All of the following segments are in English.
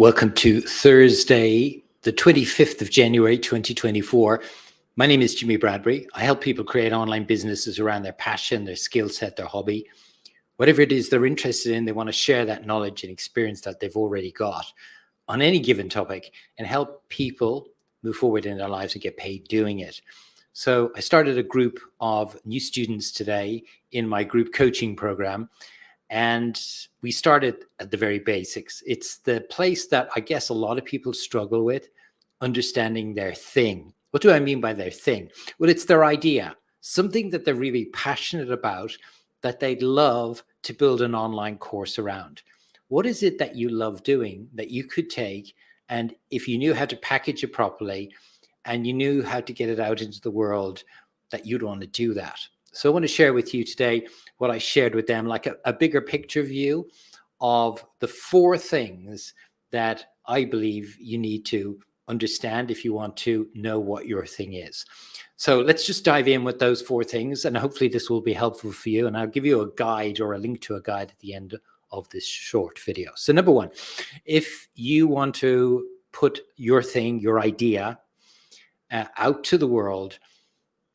Welcome to Thursday, the 25th of January, 2024. My name is Jimmy Bradbury. I help people create online businesses around their passion, their skill set, their hobby. Whatever it is they're interested in, they want to share that knowledge and experience that they've already got on any given topic and help people move forward in their lives and get paid doing it. So I started a group of new students today in my group coaching program. And we started at the very basics. It's the place that I guess a lot of people struggle with, understanding their thing. What do I mean by their thing? Well, it's their idea, something that they're really passionate about, that they'd love to build an online course around. What is it that you love doing that you could take, and if you knew how to package it properly and you knew how to get it out into the world, that you'd want to do that? So I want to share with you today what I shared with them, like a bigger picture view of the 4 things that I believe you need to understand if you want to know what your thing is. So let's just dive in with those 4 things, and hopefully this will be helpful for you. And I'll give you a guide or a link to a guide at the end of this short video. So number 1, if you want to put your thing, your idea out to the world,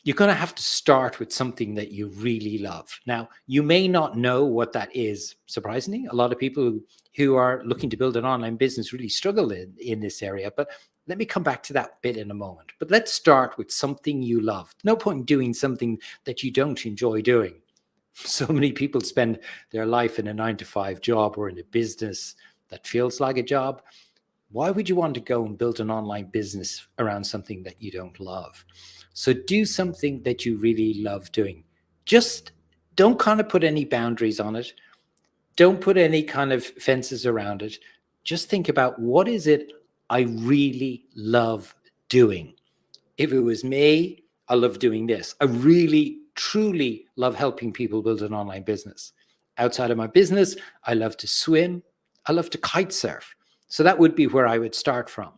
you're going to have to start with something that you really love. Now, you may not know what that is. Surprisingly, a lot of people who are looking to build an online business really struggle in this area, but let me come back to that bit in a moment. But let's start with something you love. No point in doing something that you don't enjoy doing. So many people spend their life in a 9-to-5 job or in a business that feels like a job. Why would you want to go and build an online business around something that you don't love? So do something that you really love doing. Just don't kind of put any boundaries on it. Don't put any kind of fences around it. Just think about, what is it I really love doing? If it was me, I love doing this. I really, truly love helping people build an online business. Outside of my business, I love to swim. I love to kite surf. So that would be where I would start from.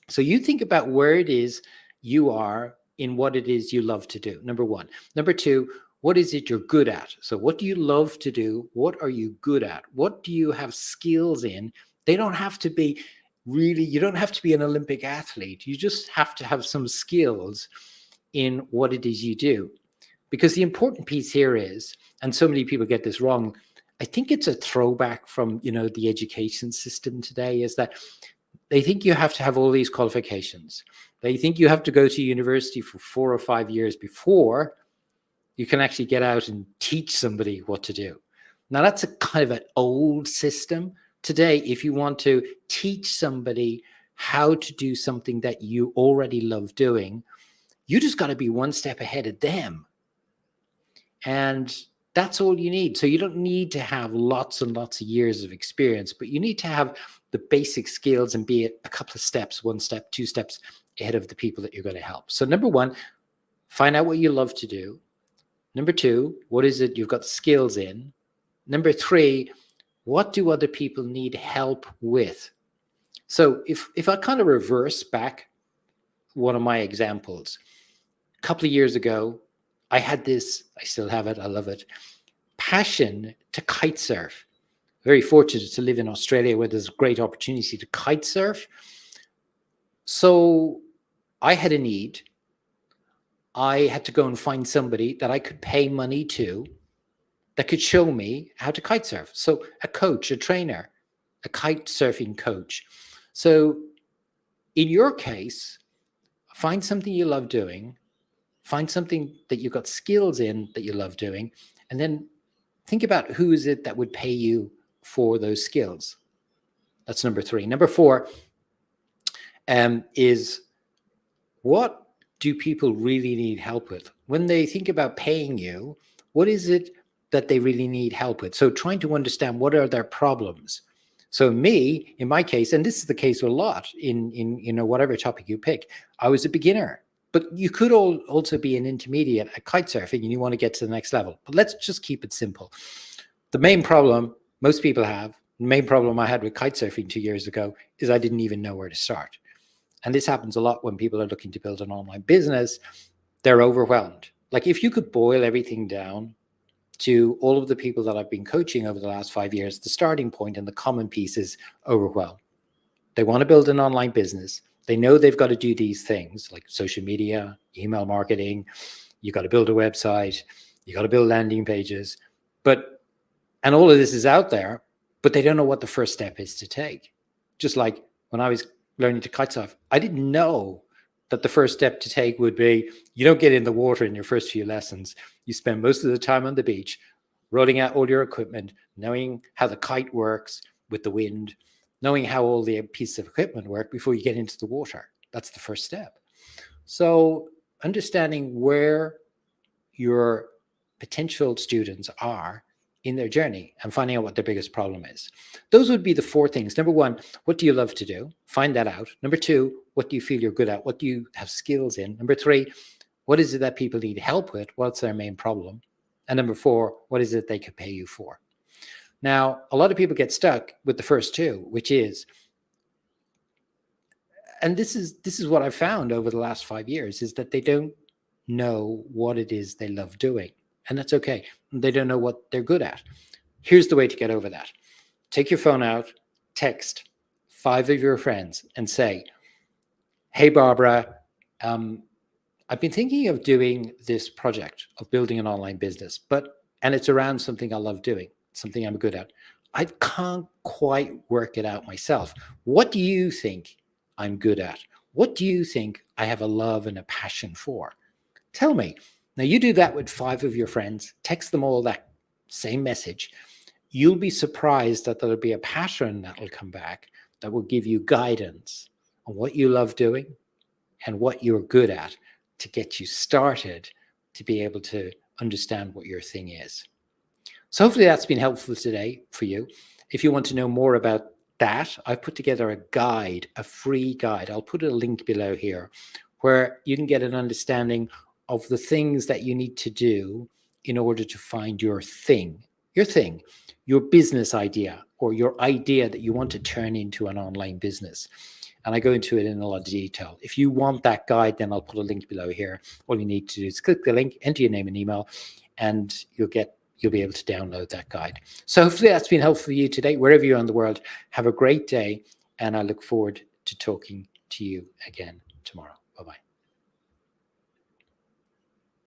So you think about where it is you are in what it is you love to do, number 1. Number 2, what is it you're good at? So what do you love to do? What are you good at? What do you have skills in? They don't have to be really, you don't have to be an Olympic athlete. You just have to have some skills in what it is you do. Because the important piece here is, and so many people get this wrong, I think it's a throwback from, the education system today, is that they think you have to have all these qualifications. They think you have to go to university for 4 or 5 years before you can actually get out and teach somebody what to do. Now, that's a kind of an old system. Today, if you want to teach somebody how to do something that you already love doing, you just got to be one step ahead of them. And that's all you need. So you don't need to have lots and lots of years of experience, but you need to have the basic skills and be a couple of steps, 1 step, 2 steps ahead of the people that you're going to help. So number 1, find out what you love to do. Number 2, what is it you've got skills in? Number 3, what do other people need help with? So if I kind of reverse back one of my examples, a couple of years ago, I had this, I still have it, I love it, passion to kite surf. Very fortunate to live in Australia where there's a great opportunity to kite surf. So I had a need. I had to go and find somebody that I could pay money to that could show me how to kite surf. So a coach, a trainer, a kite surfing coach. So in your case, find something you love doing, find something that you've got skills in that you love doing, and then think about who is it that would pay you for those skills. That's number 3. Number 4 is, what do people really need help with? When they think about paying you, what is it that they really need help with? So trying to understand, what are their problems? So me, in my case, and this is the case with a lot in whatever topic you pick, I was a beginner. But you could also be an intermediate at kite surfing and you want to get to the next level. But let's just keep it simple. The main problem most people have, the main problem I had with kite surfing 2 years ago, is I didn't even know where to start. And this happens a lot when people are looking to build an online business. They're overwhelmed. Like, if you could boil everything down to all of the people that I've been coaching over the last 5 years, the starting point and the common piece is overwhelm. They want to build an online business. They know they've got to do these things like social media, email marketing. You got to build a website. You got to build landing pages. And all of this is out there, but they don't know what the first step is to take. Just like when I was learning to kite surf, I didn't know that the first step to take would be, you don't get in the water in your first few lessons. You spend most of the time on the beach, rolling out all your equipment, knowing how the kite works with the wind, knowing how all the pieces of equipment work before you get into the water. That's the first step. So understanding where your potential students are in their journey and finding out what their biggest problem is. Those would be the 4 things. Number 1, what do you love to do? Find that out. Number 2, what do you feel you're good at? What do you have skills in? Number 3, what is it that people need help with? What's their main problem? And number 4, what is it they could pay you for? Now, a lot of people get stuck with the first 2, which is, and this is what I've found over the last 5 years, is that they don't know what it is they love doing. And that's okay. They don't know what they're good at. Here's the way to get over that. Take your phone out, text 5 of your friends and say, hey, Barbara, I've been thinking of doing this project of building an online business, and it's around something I love doing, something I'm good at. I can't quite work it out myself. What do you think I'm good at? What do you think I have a love and a passion for? Tell me. Now, you do that with 5 of your friends, text them all that same message. You'll be surprised that there'll be a pattern that will come back that will give you guidance on what you love doing and what you're good at to get you started to be able to understand what your thing is. So hopefully that's been helpful today for you. If you want to know more about that, I've put together a guide, a free guide. I'll put a link below here where you can get an understanding of the things that you need to do in order to find your thing, your business idea, or your idea that you want to turn into an online business. And I go into it in a lot of detail. If you want that guide, then I'll put a link below here. All you need to do is click the link, enter your name and email, and you'll be able to download that guide. So hopefully that's been helpful for you today. Wherever you are in the world, have a great day, and I look forward to talking to you again tomorrow. Bye-bye.